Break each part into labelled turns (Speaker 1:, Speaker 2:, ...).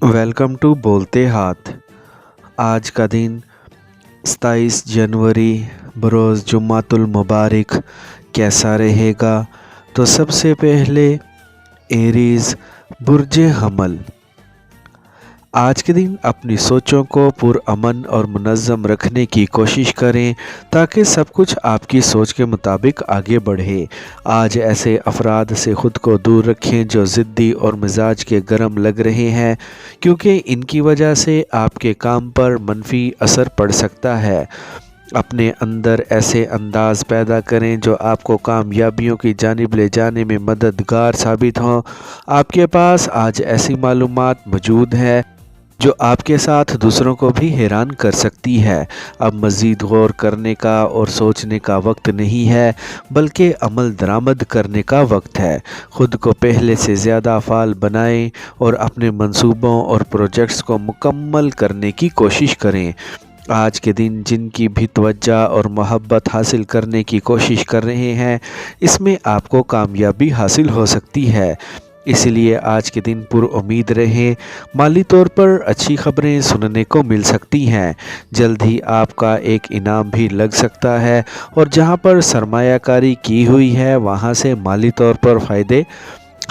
Speaker 1: Welcome to बोलते हाथ। आज का दिन 27 जनवरी बरोज़ जुम्मातुल मुबारक कैसा रहेगा? तो सबसे पहले एरीज़ बुर्ज हमल। आज के दिन अपनी सोचों को पुरअमन और मुनज़्ज़म रखने की कोशिश करें ताकि सब कुछ आपकी सोच के मुताबिक आगे बढ़े। आज ऐसे अफराद से ख़ुद को दूर रखें जो ज़िद्दी और मिजाज के गर्म लग रहे हैं, क्योंकि इनकी वजह से आपके काम पर मनफी असर पड़ सकता है। अपने अंदर ऐसे अंदाज़ पैदा करें जो आपको कामयाबियों की जानिब ले जाने में मददगार साबित हों। आपके पास आज ऐसी मालूमात मौजूद है जो आपके साथ दूसरों को भी हैरान कर सकती है। अब मज़ीद गौर करने का और सोचने का वक्त नहीं है, बल्कि अमल दरामद करने का वक्त है। ख़ुद को पहले से ज़्यादा फ़ाल बनाएं और अपने मंसूबों और प्रोजेक्ट्स को मुकम्मल करने की कोशिश करें। आज के दिन जिनकी भी तवज्जो और मोहब्बत हासिल करने की कोशिश कर रहे हैं, इसमें आपको कामयाबी हासिल हो सकती है। इसलिए आज के दिन पुरुम्मीद रहें। माली तौर पर अच्छी खबरें सुनने को मिल सकती हैं। जल्द ही आपका एक इनाम भी लग सकता है और जहां पर सरमायाकारी की हुई है वहां से माली तौर पर फ़ायदे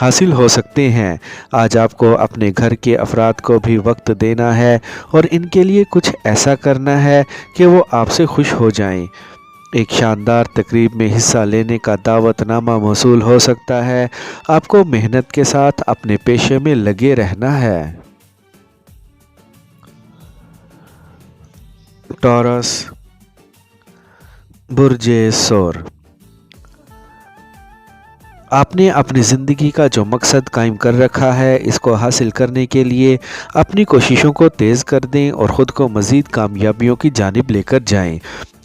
Speaker 1: हासिल हो सकते हैं। आज आपको अपने घर के अफराद को भी वक्त देना है और इनके लिए कुछ ऐसा करना है कि वो आपसे खुश हो जाएं। एक शानदार तकरीब में हिस्सा लेने का दावतनामा मौसूल हो सकता है। आपको मेहनत के साथ अपने पेशे में लगे रहना है। टॉरस बुर्जे सोर। आपने अपनी ज़िंदगी का जो मकसद कायम कर रखा है, इसको हासिल करने के लिए अपनी कोशिशों को तेज़ कर दें और ख़ुद को मज़ीद कामयाबियों की जानिब लेकर जाएं।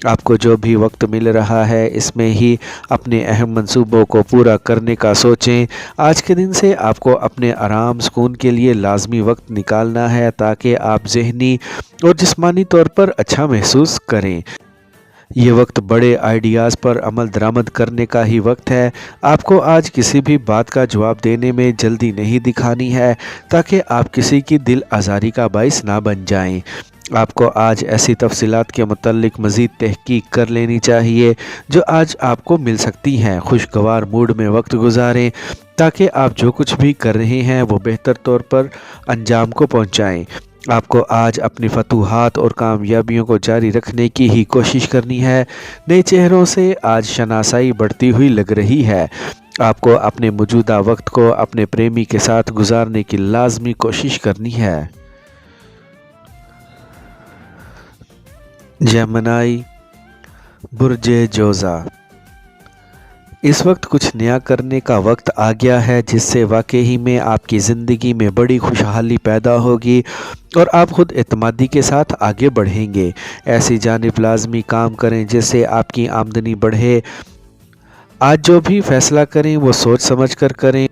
Speaker 1: आपको जो भी वक्त मिल रहा है, इसमें ही अपने अहम मंसूबों को पूरा करने का सोचें। आज के दिन से आपको अपने आराम सुकून के लिए लाजमी वक्त निकालना है ताकि आप ज़हनी और जिस्मानी तौर पर अच्छा महसूस करें। ये वक्त बड़े आइडियाज़ पर अमल दरामद करने का ही वक्त है। आपको आज किसी भी बात का जवाब देने में जल्दी नहीं दिखानी है ताकि आप किसी की दिल आज़ारी का बाइस ना बन जाएं। आपको आज ऐसी तफसीलात के मुतल्लिक मज़ीद तहकीक कर लेनी चाहिए जो आज आपको मिल सकती हैं। खुशगवार मूड में वक्त गुजारें ताकि आप जो कुछ भी कर रहे हैं वो बेहतर तौर पर अंजाम को पहुँचाएँ। आपको आज अपनी फतूहात और कामयाबियों को जारी रखने की ही कोशिश करनी है। नए चेहरों से आज शनासाई बढ़ती हुई लग रही है। आपको अपने मौजूदा वक्त को अपने प्रेमी के साथ गुजारने की लाजमी कोशिश करनी है। जेमिनी बुर्जे जोज़ा। इस वक्त कुछ नया करने का वक्त आ गया है जिससे वाकई में आपकी ज़िंदगी में बड़ी खुशहाली पैदा होगी और आप ख़ुद एतमादी के साथ आगे बढ़ेंगे। ऐसी जानिब लाजमी काम करें जिससे आपकी आमदनी बढ़े। आज जो भी फ़ैसला करें वो सोच समझ कर करें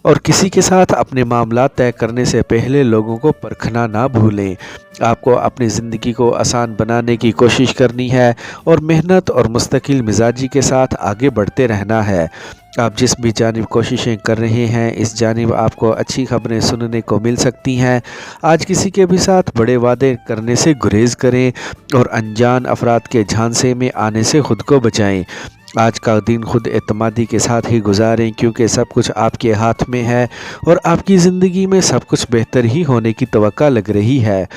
Speaker 1: और किसी के साथ अपने मामला तय करने से पहले लोगों को परखना ना भूलें। आपको अपनी ज़िंदगी को आसान बनाने की कोशिश करनी है और मेहनत और मुस्तकिल मिजाजी के साथ आगे बढ़ते रहना है। आप जिस भी जानिब कोशिशें कर रहे हैं, इस जानिब आपको अच्छी खबरें सुनने को मिल सकती हैं। आज किसी के भी साथ बड़े वादे करने से गुरेज करें और अनजान अफराद के झांसे में आने से ख़ुद को बचाएं। आज का दिन खुद एतमादी के साथ ही गुजारें क्योंकि सब कुछ आपके हाथ में है और आपकी ज़िंदगी में सब कुछ बेहतर ही होने की तवक्का लग रही है।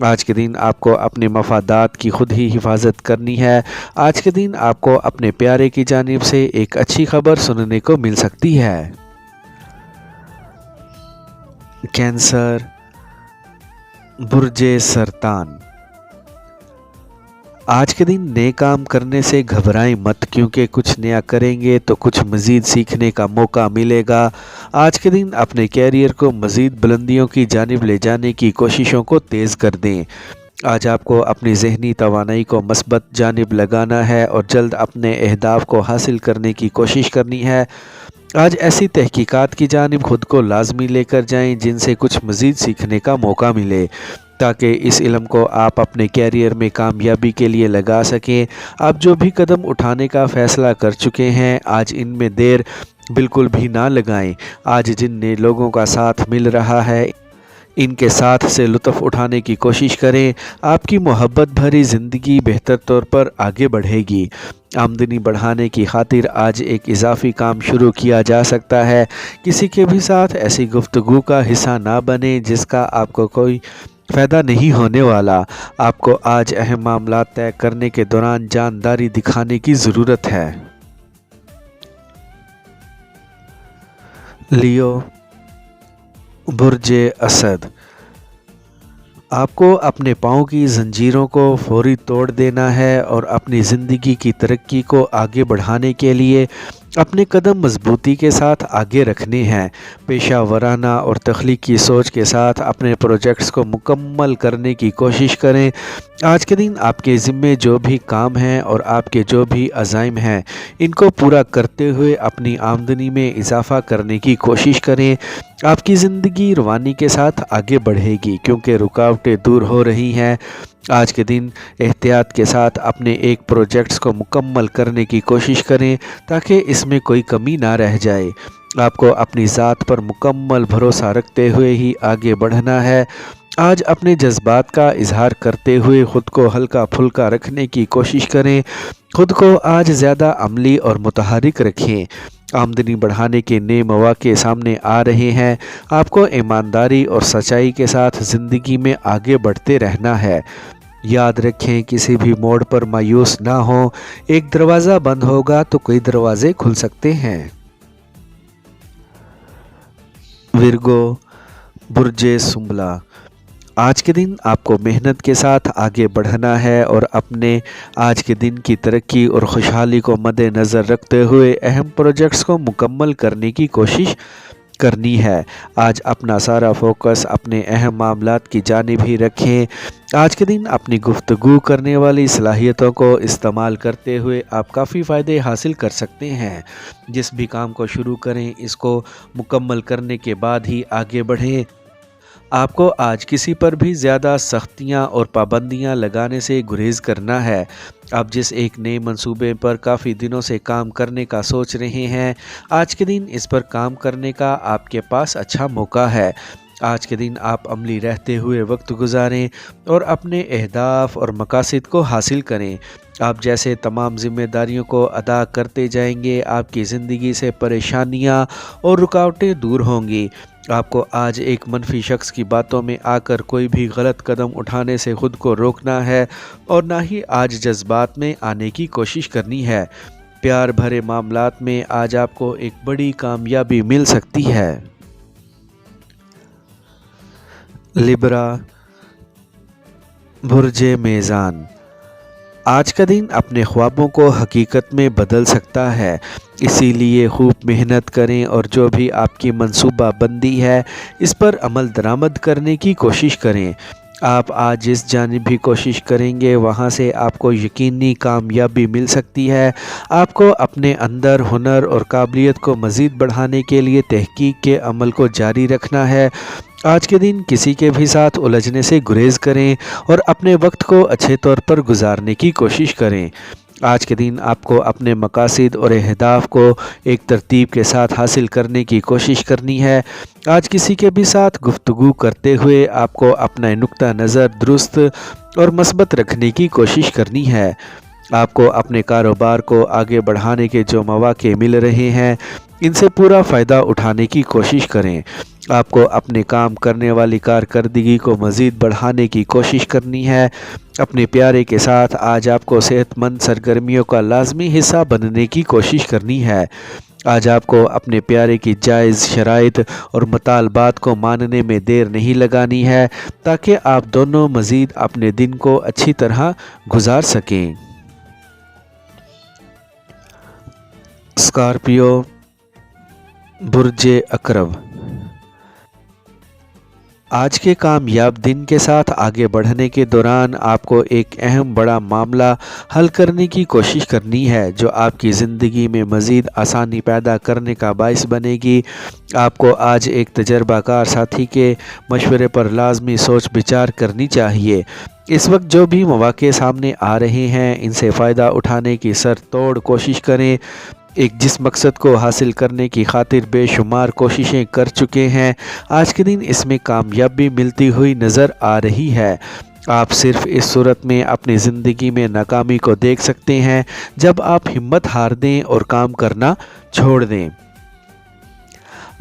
Speaker 1: आज के दिन आपको अपने मफादात की खुद ही हिफाजत करनी है। आज के दिन आपको अपने प्यारे की जानिब से एक अच्छी खबर सुनने को मिल सकती है। कैंसर बुर्जे सरतान। आज के दिन नए काम करने से घबराएं मत, क्योंकि कुछ नया करेंगे तो कुछ मज़ीद सीखने का मौका मिलेगा। आज के दिन अपने कैरियर को मज़ीद बुलंदियों की जानिब ले जाने की कोशिशों को तेज़ कर दें। आज आपको अपनी ज़हनी तवानाई को मस्बत जानिब लगाना है और जल्द अपने अहदाफ को हासिल करने की कोशिश करनी है। आज ऐसी तहकीकात की जानिब ख़ुद को लाजमी लेकर जाएं जिनसे कुछ मज़ीद सीखने का मौका मिले ताकि इस इल्म को आप अपने कैरियर में कामयाबी के लिए लगा सकें। आप जो भी कदम उठाने का फ़ैसला कर चुके हैं, आज इनमें देर बिल्कुल भी ना लगाएं। आज जिन नए लोगों का साथ मिल रहा है, ان کے ساتھ سے لطف اٹھانے کی کوشش کریں۔ آپ کی محبت بھری زندگی بہتر طور پر آگے بڑھے گی۔ آمدنی بڑھانے کی خاطر آج ایک اضافی کام شروع کیا جا سکتا ہے۔ کسی کے بھی ساتھ ایسی گفتگو کا حصہ نہ بنے جس کا آپ کو کوئی فائدہ نہیں ہونے والا۔ آپ کو آج اہم معاملات طے کرنے کے دوران جانداری دکھانے کی ضرورت ہے۔ لیو، برج اسد، آپ کو اپنے پاؤں کی زنجیروں کو فوری توڑ دینا ہے اور اپنی زندگی کی ترقی کو آگے بڑھانے کے لیے اپنے قدم مضبوطی کے ساتھ آگے رکھنے ہیں۔ پیشہ ورانہ اور تخلیقی سوچ کے ساتھ اپنے پروجیکٹس کو مکمل کرنے کی کوشش کریں۔ آج کے دن آپ کے ذمے جو بھی کام ہیں اور آپ کے جو بھی عزائم ہیں ان کو پورا کرتے ہوئے اپنی آمدنی میں اضافہ کرنے کی کوشش کریں۔ آپ کی زندگی روانی کے ساتھ آگے بڑھے گی کیونکہ رکاوٹیں دور ہو رہی ہیں۔ آج کے دن احتیاط کے ساتھ اپنے ایک پروجیکٹس کو مکمل کرنے کی کوشش کریں تاکہ اس میں کوئی کمی نہ رہ جائے۔ آپ کو اپنی ذات پر مکمل بھروسہ رکھتے ہوئے ہی آگے بڑھنا ہے۔ آج اپنے جذبات کا اظہار کرتے ہوئے خود کو ہلکا پھلکا رکھنے کی کوشش کریں۔ خود کو آج زیادہ عملی اور متحرک رکھیں۔ آمدنی بڑھانے کے نئے مواقع سامنے آ رہے ہیں۔ آپ کو ایمانداری اور سچائی کے ساتھ زندگی میں آگے بڑھتے رہنا ہے۔ یاد رکھیں، کسی بھی موڑ پر مایوس نہ ہوں۔ ایک دروازہ بند ہوگا تو کئی دروازے کھل سکتے ہیں۔ ورگو، برج سنبلا، آج کے دن آپ کو محنت کے ساتھ آگے بڑھنا ہے اور اپنے آج کے دن کی ترقی اور خوشحالی کو مد نظر رکھتے ہوئے اہم پروجیکٹس کو مکمل کرنے کی کوشش کرنی ہے۔ آج اپنا سارا فوکس اپنے اہم معاملات کی جانب ہی رکھیں۔ آج کے دن اپنی گفتگو کرنے والی صلاحیتوں کو استعمال کرتے ہوئے آپ کافی فائدے حاصل کر سکتے ہیں۔ جس بھی کام کو شروع کریں اس کو مکمل کرنے کے بعد ہی آگے بڑھیں۔ آپ کو آج کسی پر بھی زیادہ سختیاں اور پابندیاں لگانے سے گریز کرنا ہے۔ آپ جس ایک نئے منصوبے پر کافی دنوں سے کام کرنے کا سوچ رہے ہیں، آج کے دن اس پر کام کرنے کا آپ کے پاس اچھا موقع ہے۔ آج کے دن آپ عملی رہتے ہوئے وقت گزاریں اور اپنے اہداف اور مقاصد کو حاصل کریں۔ آپ جیسے تمام ذمہ داریوں کو ادا کرتے جائیں گے، آپ کی زندگی سے پریشانیاں اور رکاوٹیں دور ہوں گی۔ آپ کو آج ایک منفی شخص کی باتوں میں آ کر کوئی بھی غلط قدم اٹھانے سے خود کو روکنا ہے اور نہ ہی آج جذبات میں آنے کی کوشش کرنی ہے۔ پیار بھرے معاملات میں آج آپ کو ایک بڑی کامیابی مل سکتی ہے۔ لبرا، برج میزان، آج کا دن اپنے خوابوں کو حقیقت میں بدل سکتا ہے، اسی لیے خوب محنت کریں اور جو بھی آپ کی منصوبہ بندی ہے اس پر عمل درآمد کرنے کی کوشش کریں۔ آپ آج جس جانب بھی کوشش کریں گے وہاں سے آپ کو یقینی کامیابی مل سکتی ہے۔ آپ کو اپنے اندر ہنر اور قابلیت کو مزید بڑھانے کے لیے تحقیق کے عمل کو جاری رکھنا ہے۔ آج کے دن کسی کے بھی ساتھ الجھنے سے گریز کریں اور اپنے وقت کو اچھے طور پر گزارنے کی کوشش کریں۔ آج کے دن آپ کو اپنے مقاصد اور اہداف کو ایک ترتیب کے ساتھ حاصل کرنے کی کوشش کرنی ہے۔ آج کسی کے بھی ساتھ گفتگو کرتے ہوئے آپ کو اپنا نقطہ نظر درست اور مثبت رکھنے کی کوشش کرنی ہے۔ آپ کو اپنے کاروبار کو آگے بڑھانے کے جو مواقع مل رہے ہیں ان سے پورا فائدہ اٹھانے کی کوشش کریں۔ آپ کو اپنے کام کرنے والی کارکردگی کو مزید بڑھانے کی کوشش کرنی ہے۔ اپنے پیارے کے ساتھ آج آپ کو صحت مند سرگرمیوں کا لازمی حصہ بننے کی کوشش کرنی ہے۔ آج آپ کو اپنے پیارے کی جائز شرائط اور مطالبات کو ماننے میں دیر نہیں لگانی ہے تاکہ آپ دونوں مزید اپنے دن کو اچھی طرح گزار سکیں۔ اسکارپیو، برج عقرب، آج کے کامیاب دن کے ساتھ آگے بڑھنے کے دوران آپ کو ایک اہم بڑا معاملہ حل کرنے کی کوشش کرنی ہے جو آپ کی زندگی میں مزید آسانی پیدا کرنے کا باعث بنے گی۔ آپ کو آج ایک تجربہ کار ساتھی کے مشورے پر لازمی سوچ بچار کرنی چاہیے۔ اس وقت جو بھی مواقع سامنے آ رہے ہیں ان سے فائدہ اٹھانے کی سر توڑ کوشش کریں۔ एक जिस मकसद को हासिल करने की खातिर बेशुमार कोशिशें कर चुके हैं, आज के दिन इसमें कामयाबी मिलती हुई नज़र आ रही है। आप सिर्फ इस सूरत में अपनी ज़िंदगी में नाकामी को देख सकते हैं जब आप हिम्मत हार दें और काम करना छोड़ दें।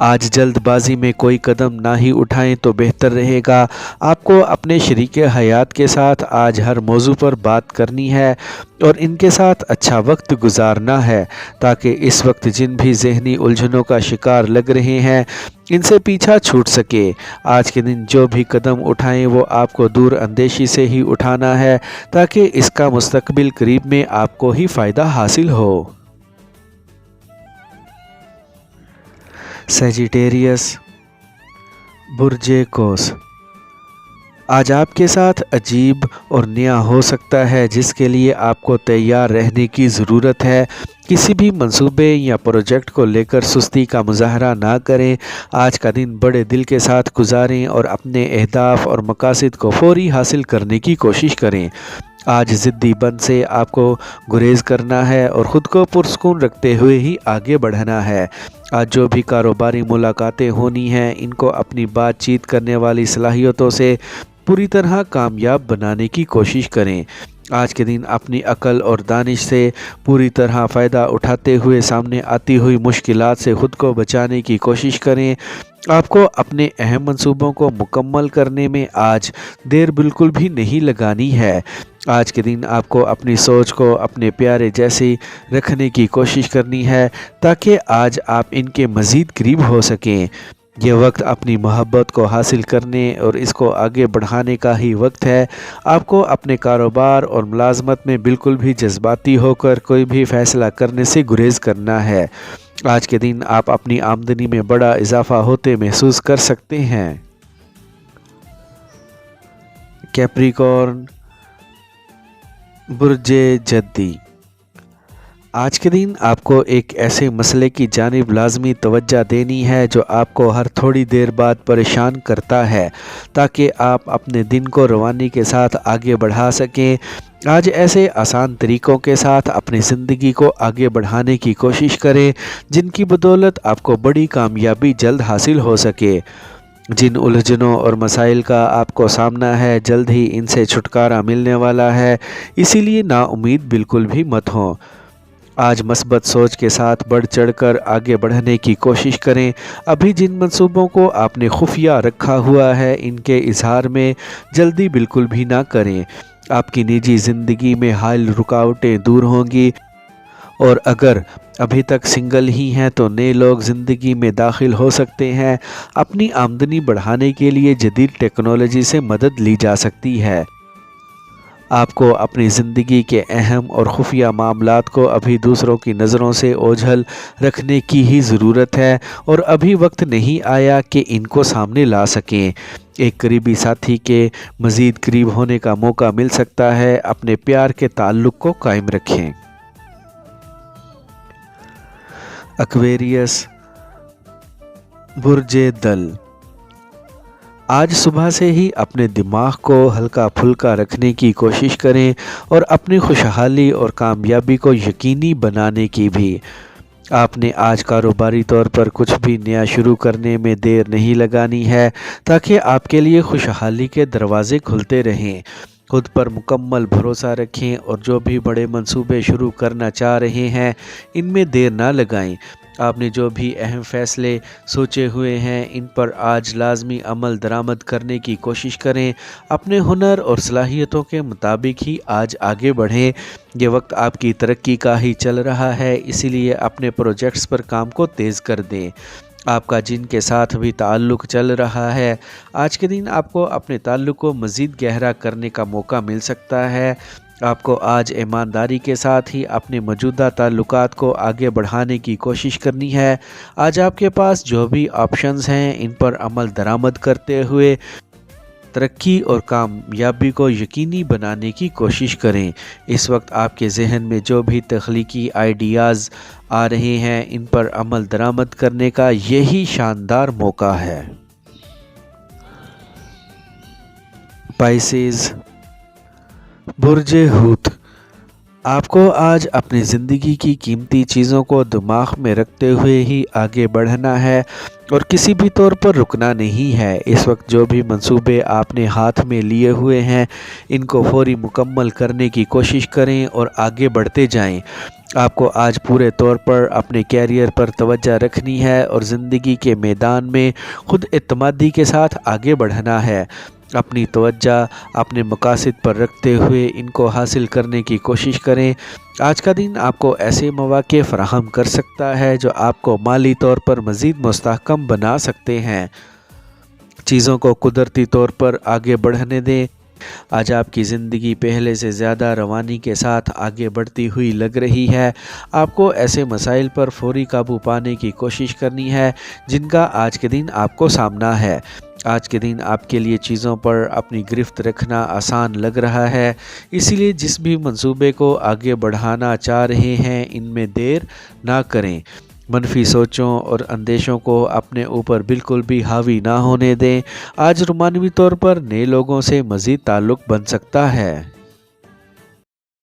Speaker 1: आज जल्दबाजी में कोई कदम ना ही उठाएं तो बेहतर रहेगा। आपको अपने शरीके हयात के साथ आज हर मौजू पर बात करनी है और इनके साथ अच्छा वक्त गुजारना है, ताकि इस वक्त जिन भी ज़हनी उलझनों का शिकार लग रहे हैं इनसे पीछा छूट सके। आज के दिन जो भी कदम उठाएं वो आपको दूर अंदेशी से ही उठाना है, ताकि इसका मुस्तकबिल करीब में आपको ही फ़ायदा हासिल हो। सजिटेरियस, बुर्जे कोस, आज आपके साथ अजीब और नया हो सकता है जिसके लिए आपको तैयार रहने की ज़रूरत है। किसी भी मंसूबे या प्रोजेक्ट को लेकर सुस्ती का मुजाहरा ना करें। आज का दिन बड़े दिल के साथ गुजारें और अपने अहदाफ और मकासद को फौरी हासिल करने की कोशिश करें। आज ज़िद्दी बन से आपको गुरेज करना है और ख़ुद को पुरस्कून रखते हुए ही आगे बढ़ना है। आज जो भी कारोबारी मुलाकातें होनी हैं इनको अपनी बातचीत करने वाली सलाहियतों से पूरी तरह कामयाब बनाने की कोशिश करें। आज के दिन अपनी अकल और दानिश से पूरी तरह फ़ायदा उठाते हुए सामने आती हुई मुश्किलात से ख़ुद को बचाने की कोशिश करें। आपको अपने अहम मंसूबों को मुकम्मल करने में आज देर बिल्कुल भी नहीं लगानी है। आज के दिन आपको अपनी सोच को अपने प्यारे जैसी रखने की कोशिश करनी है, ताकि आज आप इनके मज़ीद करीब हो सकें। ये वक्त अपनी मोहब्बत को हासिल करने और इसको आगे बढ़ाने का ही वक्त है। आपको अपने कारोबार और मुलाजमत में बिल्कुल भी जज्बाती होकर कोई भी फ़ैसला करने से गुरेज करना है। आज के दिन आप अपनी आमदनी में बड़ा इजाफा होते महसूस कर सकते हैं। कैप्रिकॉर्न, बुर्जे जद्दी, आज के दिन आपको एक ऐसे मसले की जानिब लाजमी तवज्जो देनी है जो आपको हर थोड़ी देर बाद परेशान करता है, ताकि आप अपने दिन को रवानी के साथ आगे बढ़ा सकें। आज ऐसे आसान तरीक़ों के साथ अपनी ज़िंदगी को आगे बढ़ाने की कोशिश करें जिनकी बदौलत आपको बड़ी कामयाबी जल्द हासिल हो सके। जिन उलझनों और मसाइल का आपको सामना है जल्द ही इनसे छुटकारा मिलने वाला है, इसीलिए नाउम्मीद बिल्कुल भी मत हों। आज मस्बत सोच के साथ बढ़ चढ़कर आगे बढ़ने की कोशिश करें। अभी जिन मंसूबों को आपने खुफिया रखा हुआ है इनके इजहार में जल्दी बिल्कुल भी ना करें। आपकी निजी ज़िंदगी में हाल रुकावटें दूर होंगी, और अगर अभी तक सिंगल ही हैं तो नए लोग ज़िंदगी में दाखिल हो सकते हैं। अपनी आमदनी बढ़ाने के लिए जदीद टेक्नोलॉजी से मदद ली जा सकती है। आपको अपनी ज़िंदगी के अहम और खुफिया मामलात को अभी दूसरों की नज़रों से ओझल रखने की ही ज़रूरत है, और अभी वक्त नहीं आया कि इनको सामने ला सकें। एक करीबी साथी के मज़ीद करीब होने का मौका मिल सकता है। अपने प्यार के ताल्लुक़ को कायम रखें। एक्वेरियस, बुर्जे दल, आज सुबह से ही अपने दिमाग को हल्का फुल्का रखने की कोशिश करें और अपनी खुशहाली और कामयाबी को यकीनी बनाने की भी। आपने आज कारोबारी तौर पर कुछ भी नया शुरू करने में देर नहीं लगानी है, ताकि आपके लिए खुशहाली के दरवाज़े खुलते रहें। खुद पर मुकम्मल भरोसा रखें और जो भी बड़े मंसूबे शुरू करना चाह रहे हैं इनमें देर ना लगाएं। आपने जो भी अहम फ़ैसले सोचे हुए हैं इन पर आज लाजमी अमल दरामद करने की कोशिश करें। अपने हुनर और सलाहियतों के मुताबिक ही आज आगे बढ़ें। ये वक्त आपकी तरक्की का ही चल रहा है, इसीलिए अपने प्रोजेक्ट्स पर काम को तेज़ कर दें। आपका जिनके साथ भी ताल्लुक़ चल रहा है, आज के दिन आपको अपने ताल्लुक़ को मज़ीद गहरा करने का मौका मिल सकता है। आपको आज ईमानदारी के साथ ही अपने मौजूदा ताल्लुकात को आगे बढ़ाने की कोशिश करनी है। आज आपके पास जो भी ऑप्शंस हैं इन पर अमल दरामद करते हुए तरक्की और कामयाबी को यकीनी बनाने की कोशिश करें। इस वक्त आपके जहन में जो भी तख्लीकी आइडियाज़ आ रहे हैं इन पर अमल दरामद करने का यही शानदार मौका है। पाइसेस, बुर्जे हूत, آپ کو آج اپنی زندگی کی قیمتی چیزوں کو دماغ میں رکھتے ہوئے ہی آگے بڑھنا ہے اور کسی بھی طور پر رکنا نہیں ہے۔ اس وقت جو بھی منصوبے آپ نے ہاتھ میں لیے ہوئے ہیں ان کو فوری مکمل کرنے کی کوشش کریں اور آگے بڑھتے جائیں۔ آپ کو آج پورے طور پر اپنے کیریئر پر توجہ رکھنی ہے اور زندگی کے میدان میں خود اعتمادی کے ساتھ آگے بڑھنا ہے۔ اپنی توجہ اپنے مقاصد پر رکھتے ہوئے ان کو حاصل کرنے کی کوشش کریں۔ آج کا دن آپ کو ایسے مواقع فراہم کر سکتا ہے جو آپ کو مالی طور پر مزید مستحکم بنا سکتے ہیں۔ چیزوں کو قدرتی طور پر آگے بڑھنے دیں۔ آج آپ کی زندگی پہلے سے زیادہ روانی کے ساتھ آگے بڑھتی ہوئی لگ رہی ہے۔ آپ کو ایسے مسائل پر فوری قابو پانے کی کوشش کرنی ہے جن کا آج کے دن آپ کو سامنا ہے۔ آج کے دن آپ کے لیے چیزوں پر اپنی گرفت رکھنا آسان لگ رہا ہے، اسی لیے جس بھی منصوبے کو آگے بڑھانا چاہ رہے ہیں ان میں دیر نہ کریں۔ منفی سوچوں اور اندیشوں کو اپنے اوپر بالکل بھی حاوی نہ ہونے دیں۔ آج رومانوی طور پر نئے لوگوں سے مزید تعلق بن سکتا ہے۔